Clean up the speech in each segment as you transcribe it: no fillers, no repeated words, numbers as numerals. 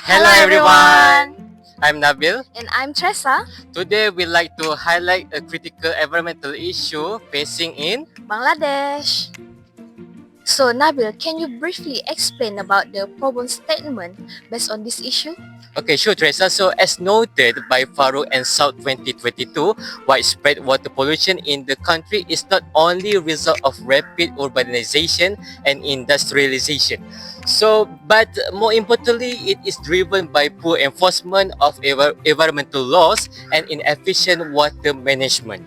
Hello everyone! I'm Nabil. And I'm Tressa, Today we'd like to highlight a critical environmental issue facing in Bangladesh. So Nabil, can you briefly explain about the problem statement based on this issue? Okay, sure, Teresa. So, as noted by Farouk and South 2022, widespread water pollution in the country is not only a result of rapid urbanization and industrialization. So, but more importantly, it is driven by poor enforcement of environmental laws and inefficient water management.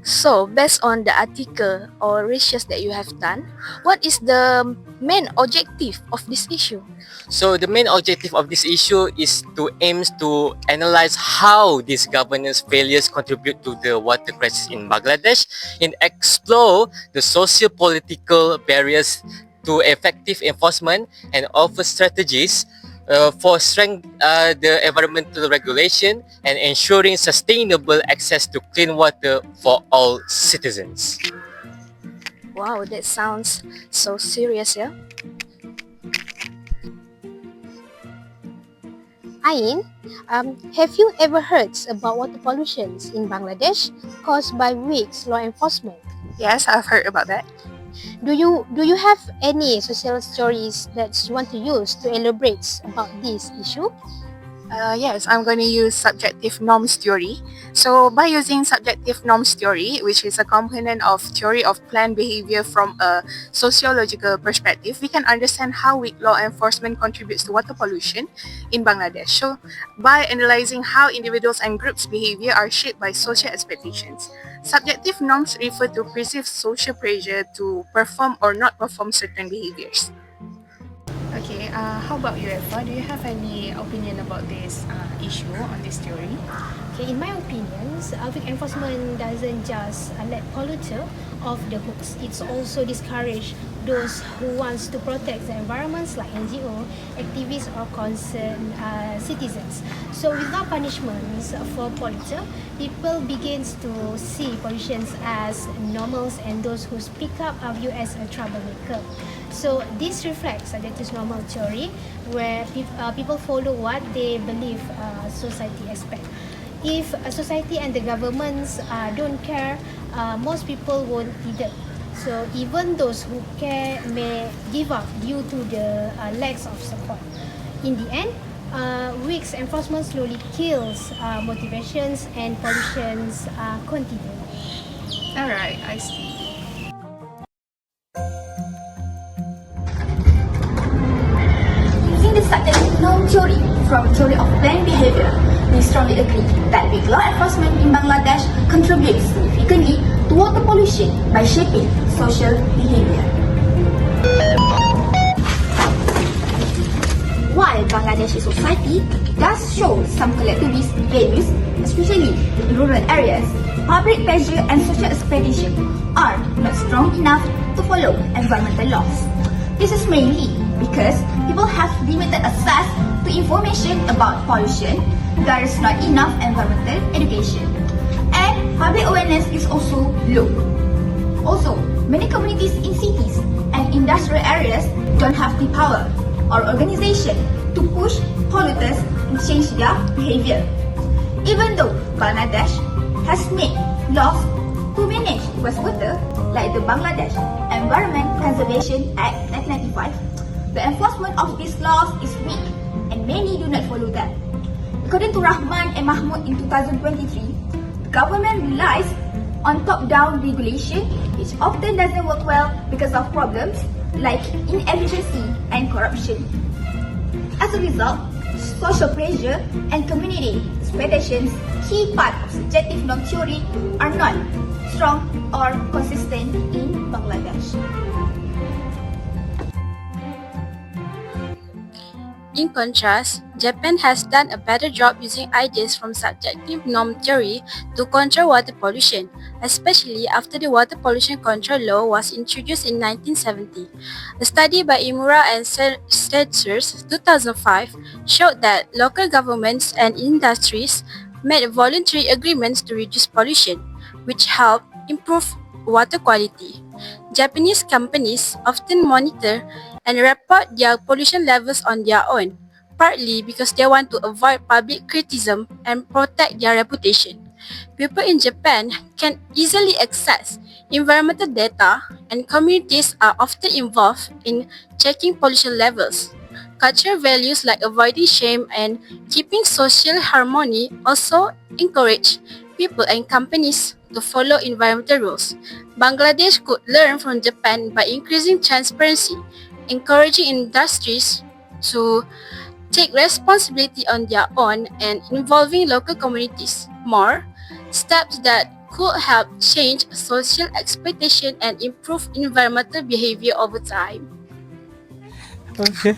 So based on the article or research that you have done, what is the main objective of this issue? So the main objective of this issue is to aims to analyze how these governance failures contribute to the water crisis in Bangladesh and explore the socio-political barriers to effective enforcement and offer strategies for strength the environmental regulation and ensuring sustainable access to clean water for all citizens. Wow, that sounds so serious, yeah? Ain, have you ever heard about water pollution in Bangladesh caused by weak law enforcement? Yes, I've heard about that. Do you have any social stories that you want to use to elaborate about this issue? Yes, I'm going to use subjective norms theory. So by using subjective norms theory, which is a component of theory of planned behavior from a sociological perspective, we can understand how weak law enforcement contributes to water pollution in Bangladesh. So by analyzing how individuals and groups' behavior are shaped by social expectations, subjective norms refer to perceived social pressure to perform or not perform certain behaviors. Okay, how about you, Eva? Do you have any opinion about this issue on this theory? Okay, in my opinion, weak enforcement doesn't just let polluter off the hooks. It's also discourage those who wants to protect the environments like NGO, activists or concerned citizens. So without punishments for polluter, people begins to see pollution as normals and those who speak up are viewed as a troublemaker. So this reflects this normal theory where people follow what they believe society expect. If society and the governments don't care, most people won't either. So even those who care may give up due to the lacks of support. In the end, weak enforcement slowly kills motivations and pollutions continue. Alright, I see. Using the subjective norm theory from theory of planned behavior, we strongly agree that weak law enforcement in Bangladesh contributes significantly to water pollution by shaping social behavior. While Bangladeshi society does show some collectivist values, especially in rural areas, public pressure and social expectation are not strong enough to follow environmental laws. This is mainly because people have limited access to information about pollution, there is not enough environmental education, and public awareness is also low. Also, many communities in cities and industrial areas don't have the power or organization to push polluters to change their behavior. Even though Bangladesh has made laws to manage wastewater, like the Bangladesh Environment Conservation Act 1995, the enforcement of these laws is weak and many do not follow them. According to Rahman and Mahmood in 2023, the government relies on top-down regulation, which often doesn't work well because of problems like inefficiency and corruption. As a result, social pressure and community expectations, key part of subjective norm theory, are not strong or consistent in Bangladesh. In contrast, Japan has done a better job using ideas from subjective norm theory to control water pollution, especially after the Water Pollution Control Law was introduced in 1970. A study by Imura and Stetzers 2005 showed that local governments and industries made voluntary agreements to reduce pollution, which helped improve water quality. Japanese companies often monitor and report their pollution levels on their own, partly because they want to avoid public criticism and protect their reputation. People in Japan can easily access environmental data, and communities are often involved in checking pollution levels. Cultural values like avoiding shame and keeping social harmony also encourage people and companies to follow environmental rules. Bangladesh could learn from Japan by increasing transparency, encouraging industries to take responsibility on their own, and involving local communities more, steps that could help change social expectation and improve environmental behavior over time. Okay.